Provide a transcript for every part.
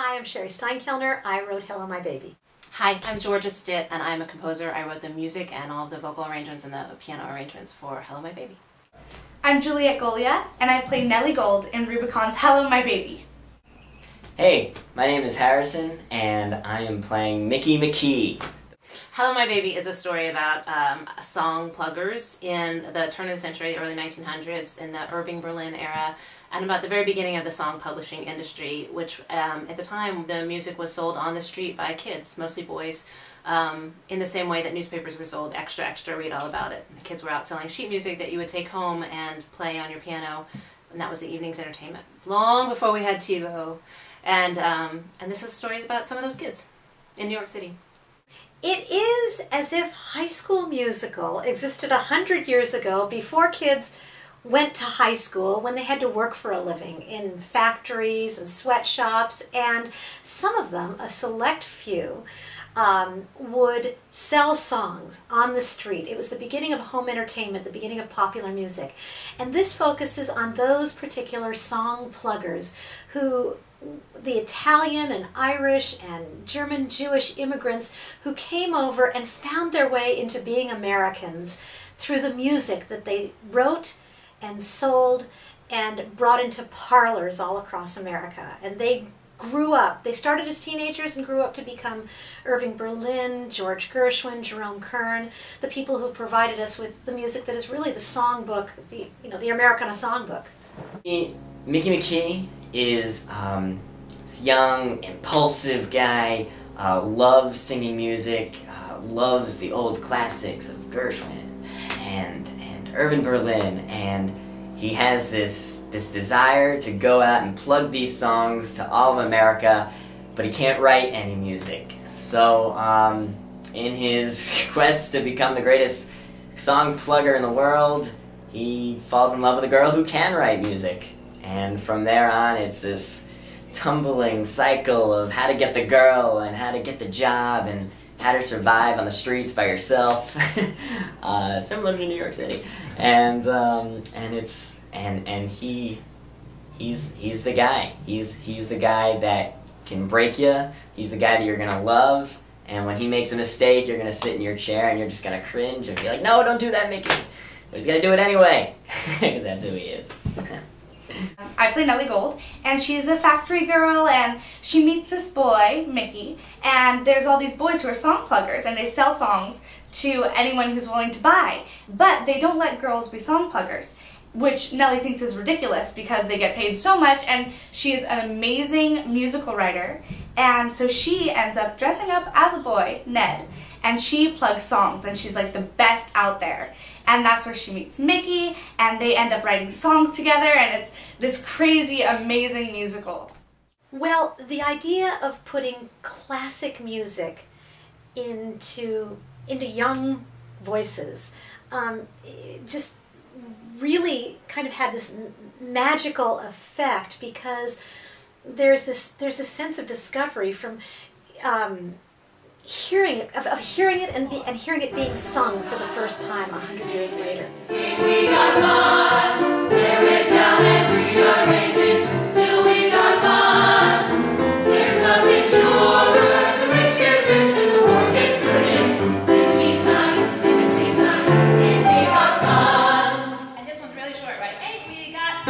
Hi, I'm Sherry Steinkellner. I wrote Hello My Baby. Hi, I'm Georgia Stitt, and I'm a composer. I wrote the music and all of the vocal arrangements and the piano arrangements for Hello My Baby. I'm Juliette Goglia, and I play Nellie Gold in Rubicon's Hello My Baby. Hey, my name is Harrison, and I am playing Mickey McKee. Hello My Baby is a story about song pluggers in the turn of the century, the early 1900s, in the Irving Berlin era, and about the very beginning of the song publishing industry, which at the time the music was sold on the street by kids, mostly boys, in the same way that newspapers were sold extra, extra, read all about it. The kids were out selling sheet music that you would take home and play on your piano, and that was the evening's entertainment, long before we had TiVo. And this is stories about some of those kids in New York City. It is as if High School Musical existed 100 years ago, before kids went to high school, when they had to work for a living in factories and sweatshops, and some of them, a select few, would sell songs on the street. It was the beginning of home entertainment, the beginning of popular music. And this focuses on those particular song pluggers who, the Italian and Irish and German Jewish immigrants who came over and found their way into being Americans through the music that they wrote and sold and brought into parlors all across America. And they grew up. They started as teenagers and grew up to become Irving Berlin, George Gershwin, Jerome Kern, the people who provided us with the music that is really the songbook, the Americana songbook. Mickey McKee is this young, impulsive guy, loves singing music, loves the old classics of Gershwin and Irving Berlin, and he has this desire to go out and plug these songs to all of America, but he can't write any music. So in his quest to become the greatest song plugger in the world, he falls in love with a girl who can write music. And from there on, it's this tumbling cycle of how to get the girl and how to get the job and how to survive on the streets by yourself, similar to New York City. And he's the guy. He's the guy that can break you. He's the guy that you're gonna love. And when he makes a mistake, you're gonna sit in your chair and you're just gonna cringe and be like, "No, don't do that, Mickey." But he's gonna do it anyway, because that's who he is. I play Nellie Gold, and she's a factory girl, and she meets this boy, Mickey, and there's all these boys who are song pluggers, and they sell songs to anyone who's willing to buy. But they don't let girls be song pluggers, which Nellie thinks is ridiculous because they get paid so much, and she is an amazing musical writer, and so she ends up dressing up as a boy, Ned, and she plugs songs, and she's like the best out there. And that's where she meets Mickey, and they end up writing songs together, and it's this crazy, amazing musical. Well, the idea of putting classic music into young voices just really kind of had this magical effect, because there's this sense of discovery from hearing it, of hearing it and hearing it being sung for the first time 100 years later. We got fun, tear it down and rearrange it, still we got fun. There's nothing surer, the rich get rich and the poor get prudent. In the meantime, in between time, we got fun. And this one's really short, right? Hey, we got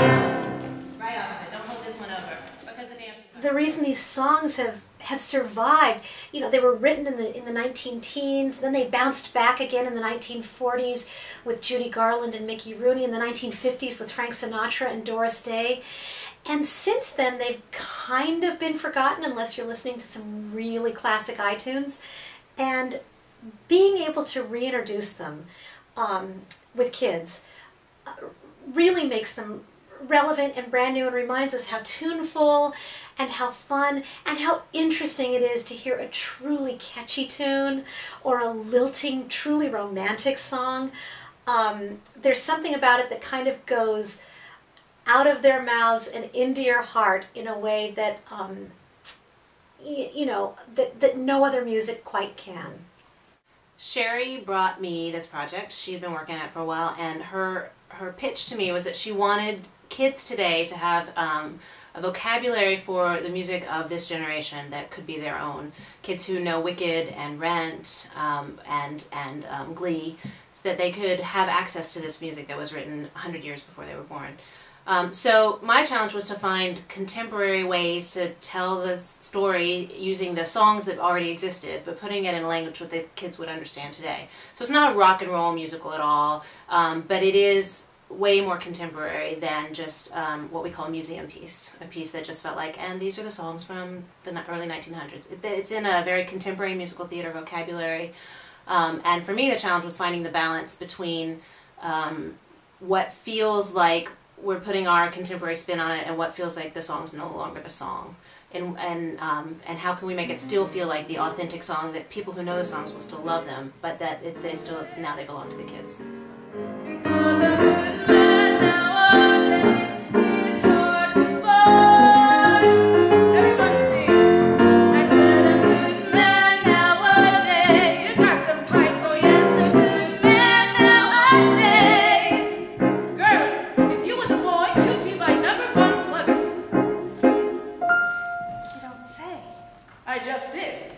right off of it. Don't hold this one over, because the dance. The reason these songs have survived, they were written in the 19-teens, then they bounced back again in the 1940s with Judy Garland and Mickey Rooney, in the 1950s with Frank Sinatra and Doris Day. And since then, they've kind of been forgotten unless you're listening to some really classic iTunes. And being able to reintroduce them with kids really makes them relevant and brand new, and reminds us how tuneful and how fun and how interesting it is to hear a truly catchy tune or a lilting, truly romantic song. There's something about it that kind of goes out of their mouths and into your heart in a way that that no other music quite can. Sherry brought me this project. She had been working on it for a while, and her pitch to me was that she wanted kids today to have a vocabulary for the music of this generation that could be their own. Kids who know Wicked and Rent and Glee, so that they could have access to this music that was written 100 years before they were born. So my challenge was to find contemporary ways to tell the story using the songs that already existed, but putting it in a language that the kids would understand today. So it's not a rock and roll musical at all, but it is way more contemporary than just what we call a museum piece, a piece that just felt like, and these are the songs from the early 1900s. It's in a very contemporary musical theater vocabulary, and for me the challenge was finding the balance between what feels like we're putting our contemporary spin on it and what feels like the song's no longer the song. And how can we make it still feel like the authentic song, that people who know the songs will still love them, but that they still, now they belong to the kids. Because a good man nowadays is hard to find. Everyone sing. I said a good man nowadays. You got some pipes, oh yes, a good man nowadays. Girl, if you was a boy, you'd be my #1 plugger. You don't say. I just did.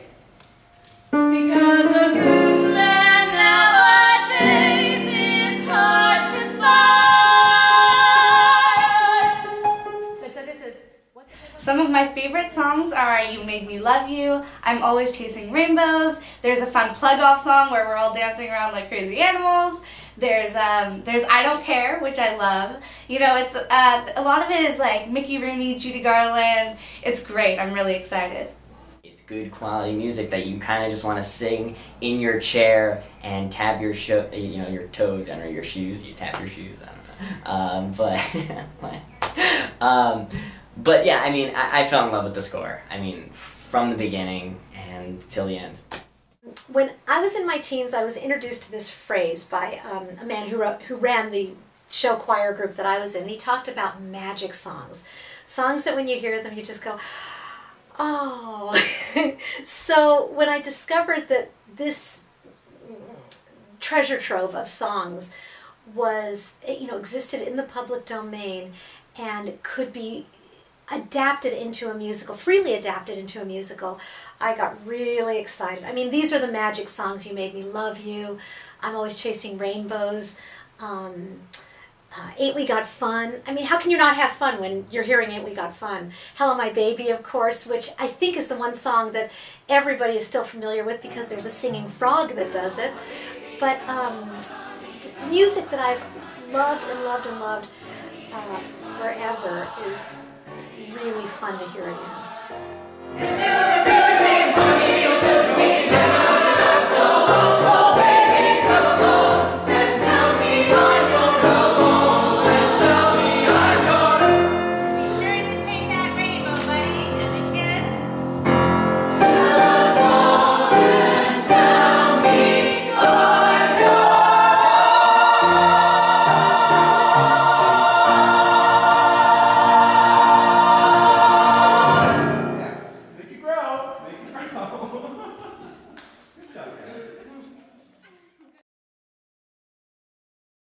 Because a good man nowadays is hard to find. So this is what the name of Some of my favorite songs are You Made Me Love You, I'm Always Chasing Rainbows, there's a fun plug-off song where we're all dancing around like crazy animals, there's I Don't Care, which I love. You know, it's a lot of it is like Mickey Rooney, Judy Garland. It's great. I'm really excited. It's good quality music that you kind of just want to sing in your chair and tap your your toes under your shoes. You tap your shoes. I don't know. But yeah, I mean, I fell in love with the score. I mean, from the beginning and till the end. When I was in my teens, I was introduced to this phrase by a man who ran the show choir group that I was in. He talked about magic songs. Songs that when you hear them, you just go, oh. So when I discovered that this treasure trove of songs was, existed in the public domain and could be adapted into a musical, freely adapted into a musical, I got really excited. I mean, these are the magic songs. You Made Me Love You, I'm Always Chasing Rainbows, Ain't We Got Fun. I mean, how can you not have fun when you're hearing Ain't We Got Fun? Hello My Baby, of course, which I think is the one song that everybody is still familiar with because there's a singing frog that does it. But music that I've loved and loved and loved forever is really fun to hear again.